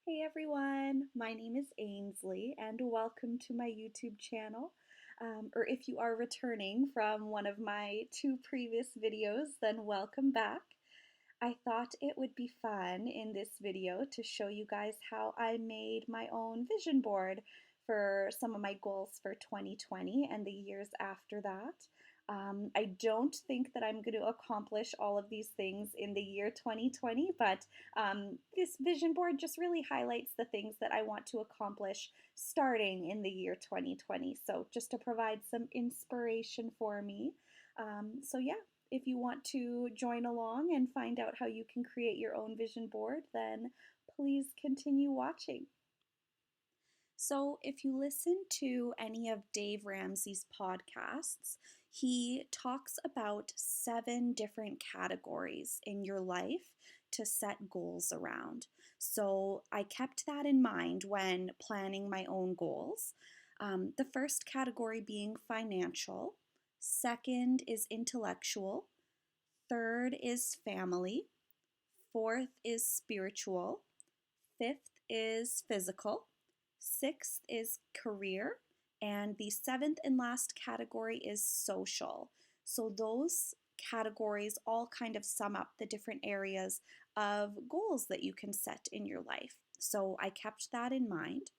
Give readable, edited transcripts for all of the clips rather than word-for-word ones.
Hey everyone, my name is Ainsley and welcome to my YouTube channel. Or if you are returning from one of my two previous videos, then welcome back. I thought it would be fun in this video to show you guys how I made my own vision board for some of my goals for 2020 and the years after that. I don't think that I'm going to accomplish all of these things in the year 2020, but this vision board just really highlights the things that I want to accomplish starting in the year 2020. So just to provide some inspiration for me. So yeah, if you want to join along and find out how you can create your own vision board, then please continue watching. So, if you listen to any of Dave Ramsey's podcasts, he talks about 7 different categories in your life to set goals around. So, I kept that in mind when planning my own goals. The first category being financial, second is intellectual, third is family, fourth is spiritual, fifth is physical, sixth is career, and the seventh and last category is social. So those categories all kind of sum up the different areas of goals that you can set in your life. So I kept that in mind.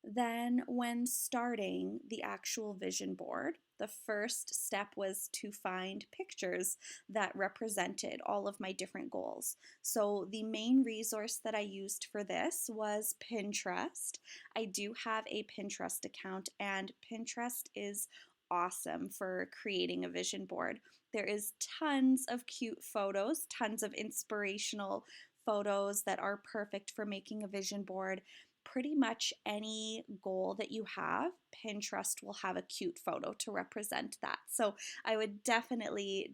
Then, when starting the actual vision board, the first step was to find pictures that represented all of my different goals. So, the main resource that I used for this was Pinterest. I do have a Pinterest account, and Pinterest is awesome for creating a vision board. There is tons of cute photos, tons of inspirational photos that are perfect for making a vision board. Pretty much any goal that you have, Pinterest will have a cute photo to represent that. So I would definitely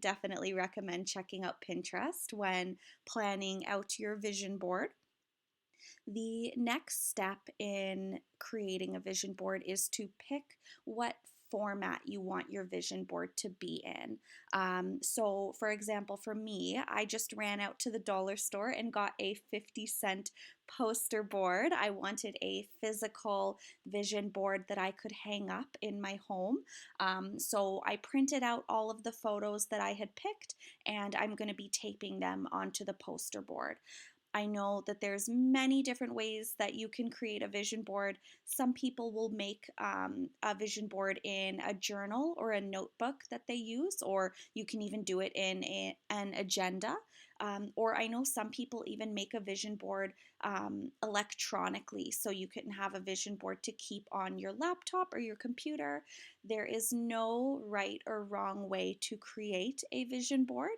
recommend checking out Pinterest when planning out your vision board. The next step in creating a vision board is to pick what format you want your vision board to be in. So, for example, for me, I just ran out to the dollar store and got a 50-cent poster board. I wanted a physical vision board that I could hang up in my home. So, I printed out all of the photos that I had picked, and I'm going to be taping them onto the poster board. I know that there's many different ways that you can create a vision board. Some people will make a vision board in a journal or a notebook that they use, or you can even do it in an agenda. Or I know some people even make a vision board electronically, so you can have a vision board to keep on your laptop or your computer. There is no right or wrong way to create a vision board.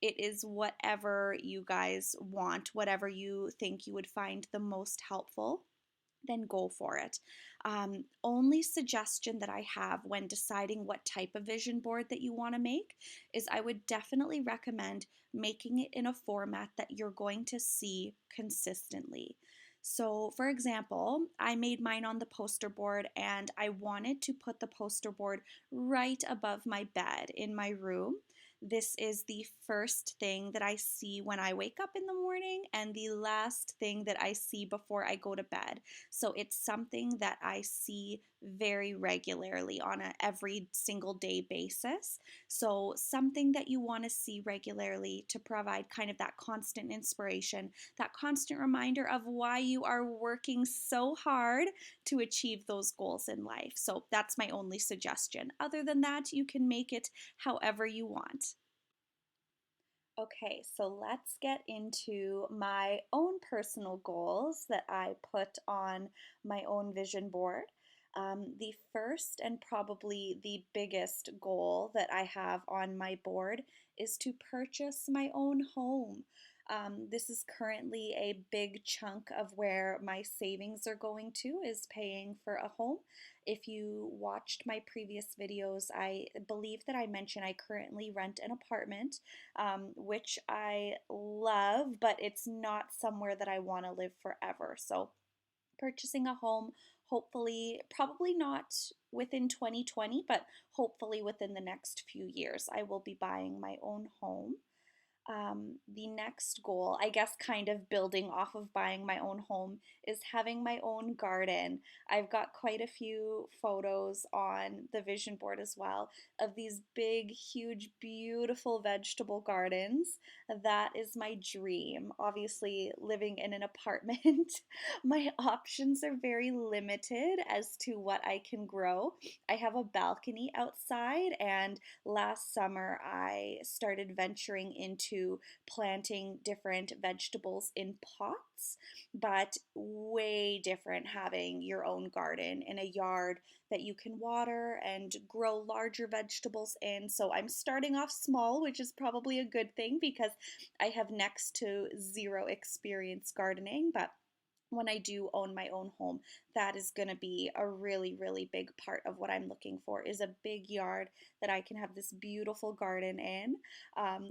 It is whatever you guys want, whatever you think you would find the most helpful, then go for it. Only suggestion that I have when deciding what type of vision board that you want to make is I would definitely recommend making it in a format that you're going to see consistently. So, for example, I made mine on the poster board and I wanted to put the poster board right above my bed in my room. This is the first thing that I see when I wake up in the morning and the last thing that I see before I go to bed. So it's something that I see very regularly on a every single day basis. So something that you want to see regularly to provide kind of that constant inspiration, that constant reminder of why you are working so hard to achieve those goals in life. So that's my only suggestion. Other than that, you can make it however you want. Okay, so let's get into my own personal goals that I put on my own vision board. The first and probably the biggest goal that I have on my board is to purchase my own home. This is currently a big chunk of where my savings are going to, is paying for a home. If you watched my previous videos, I believe that I mentioned I currently rent an apartment, which I love, but it's not somewhere that I want to live forever. So purchasing a home, hopefully, probably not within 2020, but hopefully within the next few years, I will be buying my own home. The next goal, I guess, kind of building off of buying my own home, is having my own garden. I've got quite a few photos on the vision board as well of these big, huge, beautiful vegetable gardens. That is my dream. Obviously, living in an apartment, my options are very limited as to what I can grow. I have a balcony outside, and last summer I started venturing into planting different vegetables in pots, but way different having your own garden in a yard that you can water and grow larger vegetables in. So I'm starting off small, which is probably a good thing because I have next to zero experience gardening, but when I do own my own home, that is going to be a really, really big part of what I'm looking for is a big yard that I can have this beautiful garden in.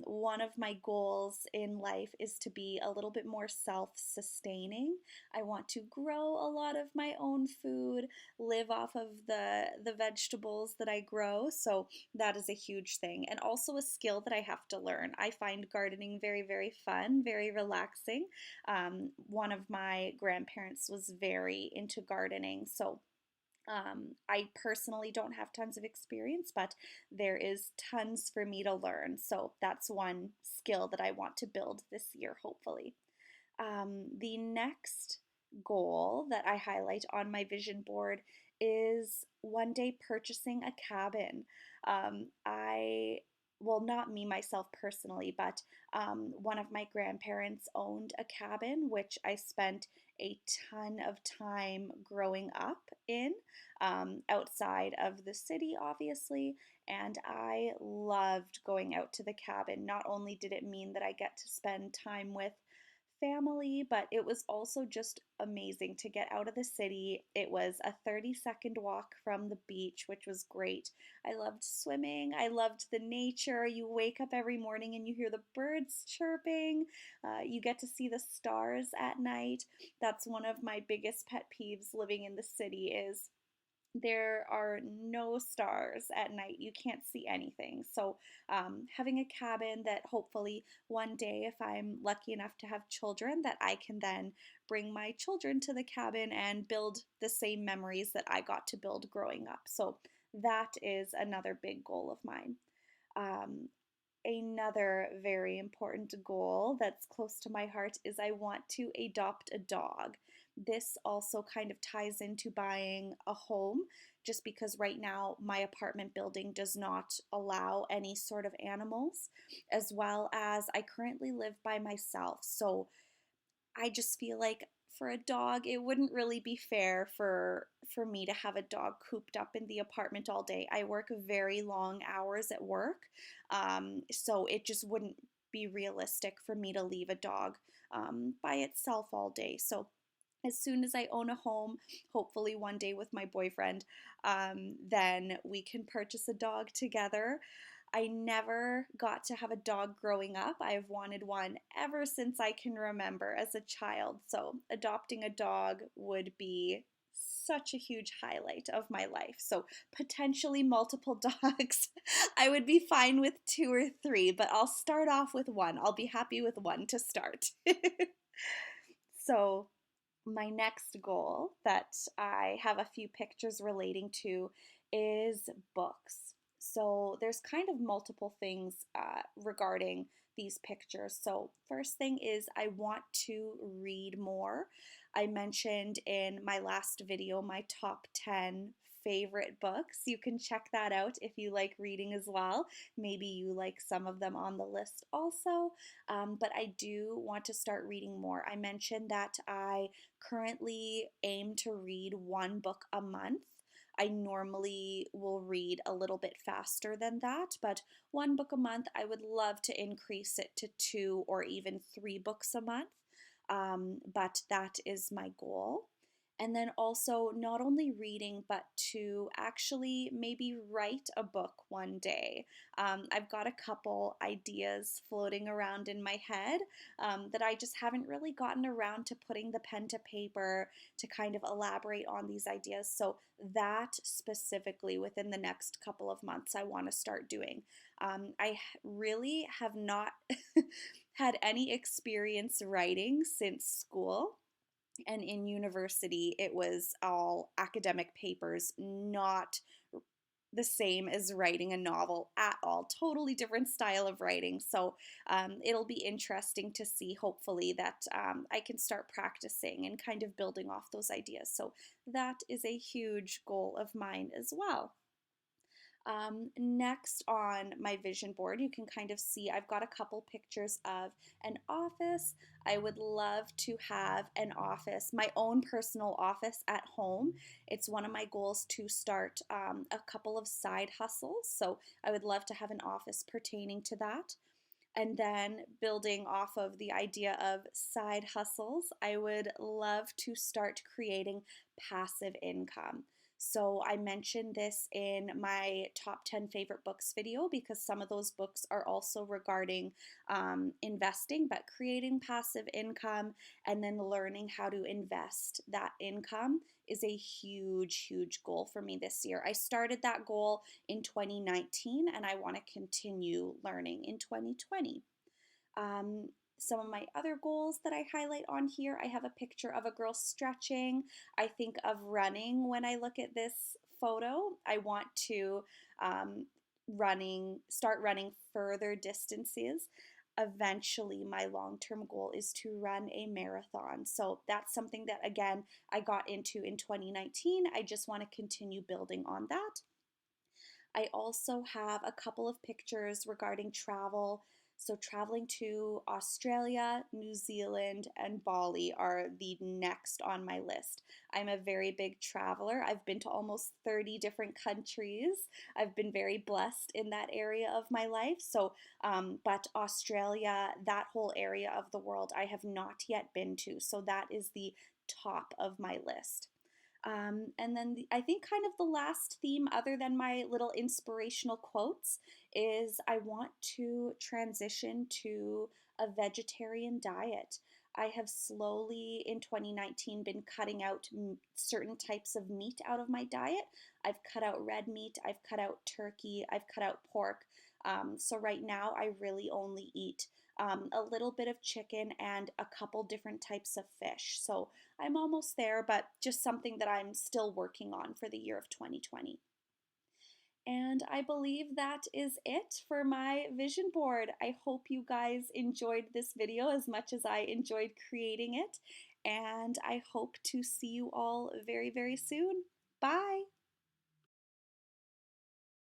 One of my goals in life is to be a little bit more self-sustaining. I want to grow a lot of my own food, live off of the vegetables that I grow. So that is a huge thing, and also a skill that I have to learn. I find gardening very, very fun, very relaxing. One of my grandparents was very into gardening, so I personally don't have tons of experience, but there is tons for me to learn. So that's one skill that I want to build this year, hopefully. The next goal that I highlight on my vision board is one day purchasing a cabin. Well, not me myself personally, but one of my grandparents owned a cabin, which I spent a ton of time growing up in, outside of the city, obviously. And I loved going out to the cabin. Not only did it mean that I get to spend time with family, but it was also just amazing to get out of the city. It was a 30-second walk from the beach, which was great. I loved swimming. I loved the nature. You wake up every morning and you hear the birds chirping. You get to see the stars at night. That's one of my biggest pet peeves living in the city is there are no stars at night. You can't see anything. So, having a cabin that hopefully one day, if I'm lucky enough to have children, that I can then bring my children to the cabin and build the same memories that I got to build growing up. So, that is another big goal of mine. Um, Another very important goal that's close to my heart is I want to adopt a dog. This also kind of ties into buying a home, just because right now my apartment building does not allow any sort of animals, as well as I currently live by myself. So I just feel like for a dog, it wouldn't really be fair for me to have a dog cooped up in the apartment all day. I work very long hours at work, so it just wouldn't be realistic for me to leave a dog by itself all day. So as soon as I own a home, hopefully one day with my boyfriend, then we can purchase a dog together. I never got to have a dog growing up. I've wanted one ever since I can remember as a child. So, adopting a dog would be such a huge highlight of my life. So, potentially multiple dogs. I would be fine with two or three, but I'll start off with one. I'll be happy with one to start. So, my next goal that I have a few pictures relating to is books. So there's kind of multiple things regarding these pictures. So, first thing is I want to read more. I mentioned in my last video my top 10 favorite books. You can check that out if you like reading as well. Maybe you like some of them on the list also. But I do want to start reading more. I mentioned that I currently aim to read one book a month. I normally will read a little bit faster than that, but one book a month, I would love to increase it to two or even three books a month. But that is my goal. And then also not only reading, but to actually maybe write a book one day. I've got a couple ideas floating around in my head that I just haven't really gotten around to putting the pen to paper to kind of elaborate on these ideas. So, that specifically within the next couple of months, I want to start doing. I really have not had any experience writing since school. And in university, it was all academic papers, not the same as writing a novel at all. Totally different style of writing. So it'll be interesting to see, hopefully, that I can start practicing and kind of building off those ideas. So that is a huge goal of mine as well. Next on my vision board, you can kind of see I've got a couple pictures of an office. I would love to have an office, my own personal office at home. It's one of my goals to start a couple of side hustles. So I would love to have an office pertaining to that. And then building off of the idea of side hustles, I would love to start creating passive income. So I mentioned this in my top 10 favorite books video because some of those books are also regarding investing, but creating passive income and then learning how to invest that income is a huge, huge goal for me this year. I started that goal in 2019 and I want to continue learning in 2020. Um, some of my other goals that I highlight on here, I have a picture of a girl stretching. I think of running when I look at this photo. I want to start running further distances. Eventually, my long term goal is to run a marathon. So that's something that, again, I got into in 2019. I just want to continue building on that. I also have a couple of pictures regarding travel. So, traveling to Australia, New Zealand, and Bali are the next on my list. I'm a very big traveler. I've been to almost 30 different countries. I've been very blessed in that area of my life. So, but Australia, that whole area of the world, I have not yet been to. So, that is the top of my list. And then I think kind of the last theme, other than my little inspirational quotes, is I want to transition to a vegetarian diet. I have slowly in 2019 been cutting out certain types of meat out of my diet. I've cut out red meat, I've cut out turkey, I've cut out pork. So right now I really only eat a little bit of chicken and a couple different types of fish. So I'm almost there, but just something that I'm still working on for the year of 2020. And I believe that is it for my vision board. I hope you guys enjoyed this video as much as I enjoyed creating it. And I hope to see you all very, very soon. Bye.